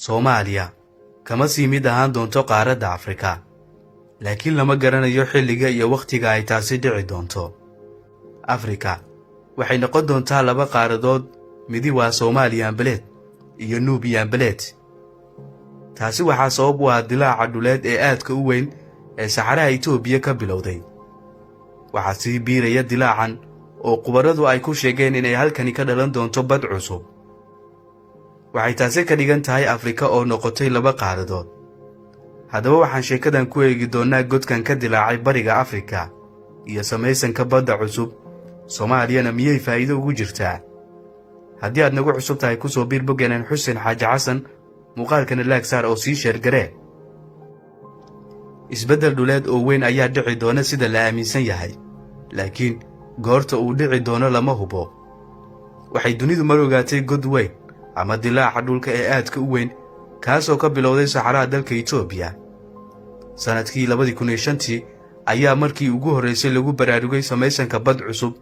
Soomaaliya kama sii mid ahaan doonto qaaradda Afrika, laakiin lama garanayo xilliga iyo waqtiga ay taasi dhici doonto. Afrika waxay noqon doontaa laba qaaradood, midi waa Soomaaliya Belet iyo Nubiya Belet. taasi waxaa sabab u ah dilaaca dhuleed ee aadka u weyn ee saxaraha Itoobiya ka bilowday. waxaa sii biiraya dilaacan oo qubaradu ay ku sheegeen inay halkani ka dhalan doonto bad cusub. waxay taasi ka dhigan tahay Afrika oo noqotay laba qaaradood. haddaba waxaan sheekadan ku eegi doonaa godkan ka dilaacay bariga Afrika iyo samaysanka badda cusub. Soomaaliyana miyay faa'iido ugu jirtaa? haddii aad nagu cusub tahay ku soo biir bogganan Xuseen Xaaji Xasan, muuqaalkana laag saar oo sii sheer garee. isbeddel dhuleed oo weyn ayaa dhici doona sida la aaminsan yahay, laakiin goorta uu dhici doono lama hubo. waxay dunidu mar ogaatay god weyn ama dilaaca dhulka ee aadka u weyn, kaasoo ka bilowday saxaraha dalka Itoobiya. sanadkii 2005 ayaa markii ugu horreysay lagu baraarugay samaysanka bad cusub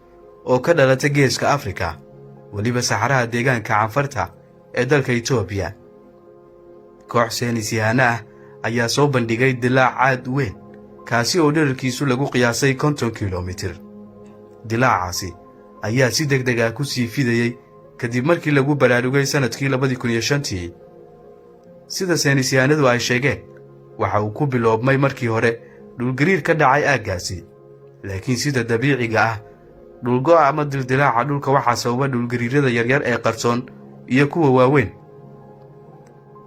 oo ka dhalatay geeska Afrika, weliba saxaraha deegaanka Canfarta ee dalka Itoobiya. koox saynisyahanno ah ayaa soo bandhigay dilaac aad u weyn, kaasi oo dhererkiisu lagu qiyaasay 50 kiiloomitir. dilaacaasi ayaa si degdeg ah ku sii fidayey kadib markii lagu baraarugay sanadkii 2005. sida saynisyahanadu ay sheegeen, waxa uu ku biloobmay markii hore dhulgariir ka dhacay aaggaasi, laakiin sida dabiiciga ah dhulgo'a ama dildilaaca dhulka waxaa sababa dhulgariirada yaryar ee qarsoon iyo kuwa waaweyn.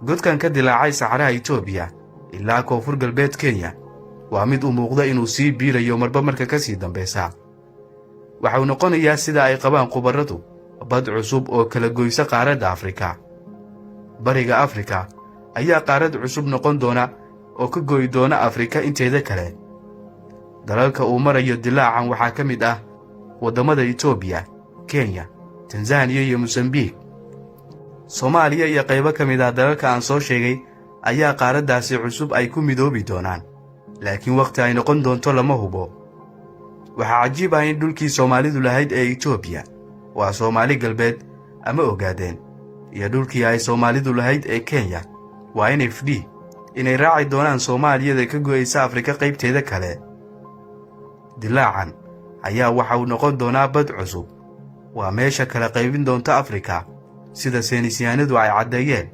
godkan ka dilaacay saxaraha Itoobiya ilaa koonfur galbeed Kenya waa mid u muuqda inuu sii biirayo marba marka ka sii dambeysa. waxa uu noqonayaa sida ay qabaan qubaradu bad cusub oo kala goysa qaaradda Afrika. bariga Afrika ayaa qaarad cusub noqon doona oo ka goy doona Afrika inteeda kale. dalalka uu marayo dilaacan waxaa ka mid ah waddamada Itoobiya, Kenya, Tanzania iyo Mozambique. Soomaaliya iyo qaybo ka mid ah dalalka aan soo sheegay ayaa qaaraddaasi cusub ay ku midoobi doonaan, laakiin waqti ay noqon doonto lama hubo. waxaa cajiib ah in dhulkii Soomaalidu lahayd ee Itoobiya waa Soomaali galbeed ama Ogaadeen, iyo dhulkii ay Soomaalidu lahayd ee Kenya waa NFD, inay raaci doonaan Soomaaliyada ka go'aysa Afrika qaybteeda kale. dilaacan ayaa waxa uu noqon doonaa bad cusub. waa meesha kala qaybin doonta Afrika, sida saynisyahanadu ay caddeeyeen.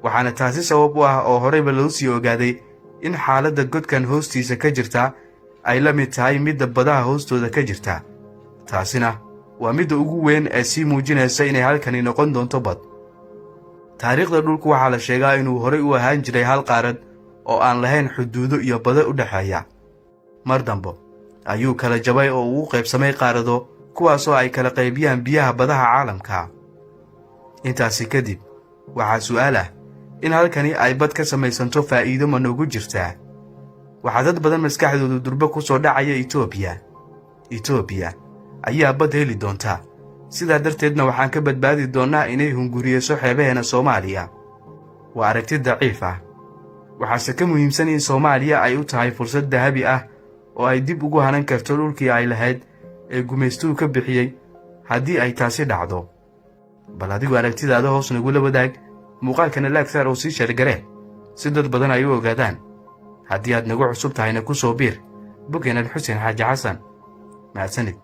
waxaana taasi sabab u ah oo horeyba loo sii ogaaday in xaaladda godkan hoostiisa ka jirta ay la mid tahay midda badaha hoostooda ka jirta. taasina waa midda ugu weyn ee sii muujinaysa inay halkani noqon doonto bad. taariikhda dhulku waxaa la sheegaa inuu horey u ahaan jiray hal qaarad oo aan lahayn xuduudo iyo bado u dhexeeya. mar dambe ayuu kala jabay oo uu u qaybsamay qaarado, kuwaasoo ay kala qaybiyaan biyaha badaha caalamka. intaasi kadib waxaa su'aal ah in halkani ay bad ka samaysanto faa'iido ma noogu jirtaa. waxaa dad badan maskaxdoodu durba ku soo dhacaya Itoobiya ayaa bad heli doonta, sidaa darteedna waxaan ka badbaadi doonnaa inay hunguriyeyso xeebaheena Soomaaliya. waa aragti daciif ah. waxaase ka muhiimsan in Soomaaliya ay u tahay fursad dahabi ah oo ay dib ugu hanan karto dhulkii ay lahayd ee gumaystuhu ka bixiyey haddii ay taasi dhacdo. bal adigu aragtidaada hoos nagula wadaag, muuqaalkana laag saar oo sii sheergare si dad badan ay u ogaadaan. haddii aad nagu cusub tahayna ku soo biir bogganan Xuseen Xaaji Xasan. mahadsanid.